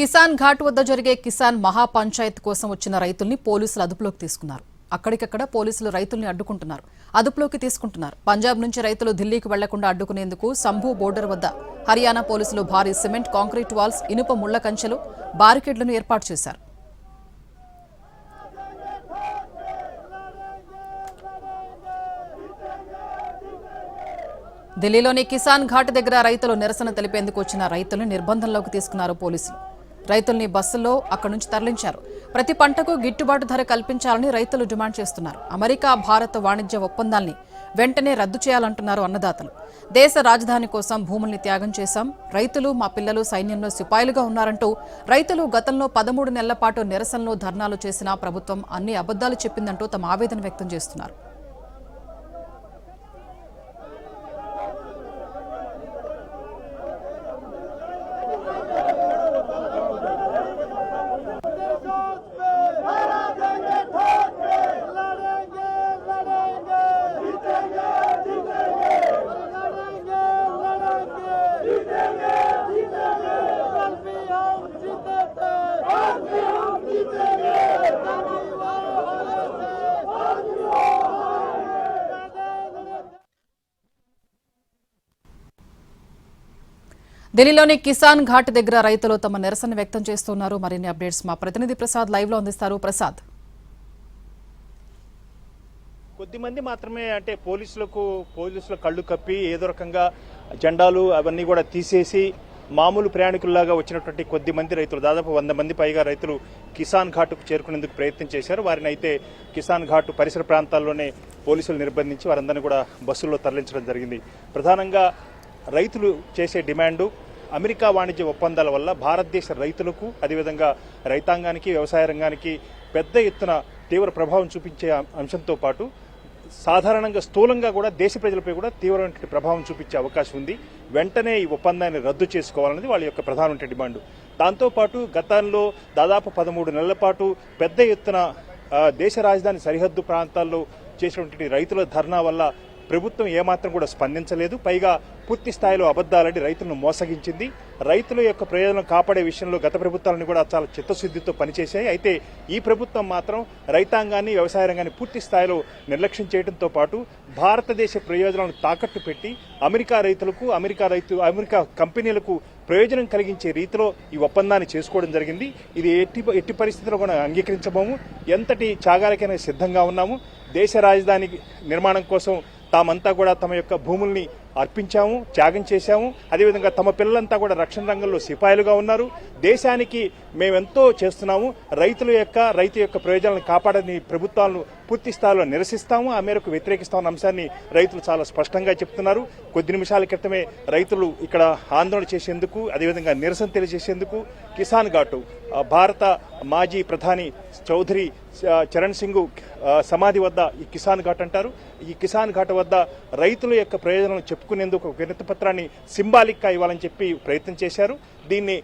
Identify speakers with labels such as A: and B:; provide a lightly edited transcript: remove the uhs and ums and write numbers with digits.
A: కిసాన్ ఘాట్ వద్ద జరిగే కిసాన్ మహా పంచాయత్ కోసం వచ్చిన రైతుల్ని పోలీసులు అదుపులోకి తీసుకున్నారు. అక్కడికక్కడ పోలీసులు రైతుల్ని అడ్డుకుంటున్నారు, అదుపులోకి తీసుకుంటున్నారు. పంజాబ్ నుంచి రైతులు ఢిల్లీకి వెళ్లకుండా అడ్డుకునేందుకు సంభూ బోర్డర్ వద్ద హర్యానా పోలీసులు భారీ సిమెంట్, కాంక్రీట్ వాల్స్, ఇనుప ముళ్ల కంచెలు, బారికేడ్లను ఏర్పాటు చేశారు. ఢిల్లీలోని కిసాన్ ఘాట్ దగ్గర రైతులు నిరసన తెలిపేందుకు వచ్చిన రైతులను నిర్బంధంలోకి తీసుకున్నారు పోలీసులు. రైతుల్ని బస్సుల్లో అక్కడి నుంచి తరలించారు. ప్రతి పంటకు గిట్టుబాటు ధర కల్పించాలని రైతులు డిమాండ్ చేస్తున్నారు. అమెరికా భారత్ వాణిజ్య ఒప్పందాల్ని వెంటనే రద్దు చేయాలంటున్నారు అన్నదాతలు. దేశ రాజధాని కోసం భూముల్ని త్యాగం చేశాం, రైతులు మా పిల్లలు సైన్యంలో సిపాయిలుగా ఉన్నారంటూ రైతులు గతంలో 13 నెలల పాటు నిరసనలు, ధర్నాలు చేసినా ప్రభుత్వం అన్ని అబద్దాలు చెప్పిందంటూ తమ ఆవేదన వ్యక్తం చేస్తున్నారు. ఢిల్లీలోని కిసాన్ ఘాట్ దగ్గర రైతులు తమ నిరసన వ్యక్తం చేస్తున్నారు. మరిన్ని అప్డేట్స్ మా ప్రతినిధి ప్రసాద్ లైవ్ లో అందిస్తారు. ప్రసాద్,
B: కొద్దిమంది మాత్రమే అంటే పోలీసుల కళ్ళు కప్పి ఏదో రకంగా జెండాలు అవన్నీ కూడా తీసేసి మామూలు ప్రయాణికుల్లాగా వచ్చినటువంటి కొద్దిమంది రైతులు, దాదాపు 100 మంది పైగా రైతులు కిసాన్ ఘాట్కు చేరుకునేందుకు ప్రయత్నం చేశారు. వారిని అయితే కిసాన్ ఘాట్ పరిసర ప్రాంతాల్లోనే పోలీసులు నిర్బంధించి వారందరినీ కూడా బస్సుల్లో తరలించడం జరిగింది. ప్రధానంగా రైతులు చేసే డిమాండు అమెరికా వాణిజ్య ఒప్పందాల వల్ల భారతదేశ రైతులకు, అదేవిధంగా రైతాంగానికి, వ్యవసాయ రంగానికి పెద్ద ఎత్తున తీవ్ర ప్రభావం చూపించే అంశంతో పాటు సాధారణంగా స్థూలంగా కూడా దేశ ప్రజలపై కూడా తీవ్రమైన ప్రభావం చూపించే అవకాశం ఉంది. వెంటనే ఈ ఒప్పందాన్ని రద్దు చేసుకోవాలన్నది వాళ్ళ యొక్క ప్రధానమైన డిమాండ్. దాంతోపాటు గతంలో దాదాపు 13 నెలల పాటు పెద్ద ఎత్తున దేశ రాజధాని సరిహద్దు ప్రాంతాల్లో చేసినటువంటి రైతుల ధర్నా వల్ల ప్రభుత్వం ఏమాత్రం కూడా స్పందించలేదు. పైగా పూర్తి స్థాయిలో అబద్దాలని రైతులను మోసగించింది. రైతుల యొక్క ప్రయోజనం కాపాడే విషయంలో గత ప్రభుత్వాలను కూడా చాలా చిత్తశుద్ధితో పనిచేశాయి. అయితే ఈ ప్రభుత్వం మాత్రం రైతాంగాన్ని, వ్యవసాయ రంగాన్ని పూర్తి స్థాయిలో నిర్లక్ష్యం చేయడంతో పాటు భారతదేశ ప్రయోజనాలను తాకట్టు పెట్టి అమెరికా రైతులకు, అమెరికా కంపెనీలకు ప్రయోజనం కలిగించే రీతిలో ఈ ఒప్పందాన్ని చేసుకోవడం జరిగింది. ఇది ఎట్టి పరిస్థితుల్లో కూడా అంగీకరించబోము. ఎంతటి త్యాగాలకైనా సిద్ధంగా ఉన్నాము. దేశ రాజధాని నిర్మాణం కోసం తామంతా కూడా తమ యొక్క భూముల్ని అర్పించాము, త్యాగం చేశాము. అదేవిధంగా తమ పిల్లలంతా కూడా రక్షణ రంగంలో సిపాయిలుగా ఉన్నారు. దేశానికి మేమెంతో చేస్తున్నాము. రైతు యొక్క ప్రయోజనాలను కాపాడని ప్రభుత్వాలను పూర్తి స్థాయిలో నిరసిస్తాము, ఆ మేరకు వ్యతిరేకిస్తామన్న అంశాన్ని రైతులు చాలా స్పష్టంగా చెప్తున్నారు. కొద్ది నిమిషాల క్రితమే రైతులు ఇక్కడ ఆందోళన చేసేందుకు, అదేవిధంగా నిరసన తెలియజేసేందుకు కిసాన్ ఘాట్, భారత మాజీ ప్రధాని చౌదరి చరణ్ సింగ్ సమాధి వద్ద ఈ కిసాన్ ఘాట్ అంటారు. ఈ కిసాన్ ఘాట్ వద్ద రైతుల యొక్క ప్రయోజనాలను చెప్పుకునేందుకు ఒక వినతి పత్రాన్ని సింబాలిక్ గా ఇవ్వాలని చెప్పి ప్రయత్నం చేశారు. దీన్ని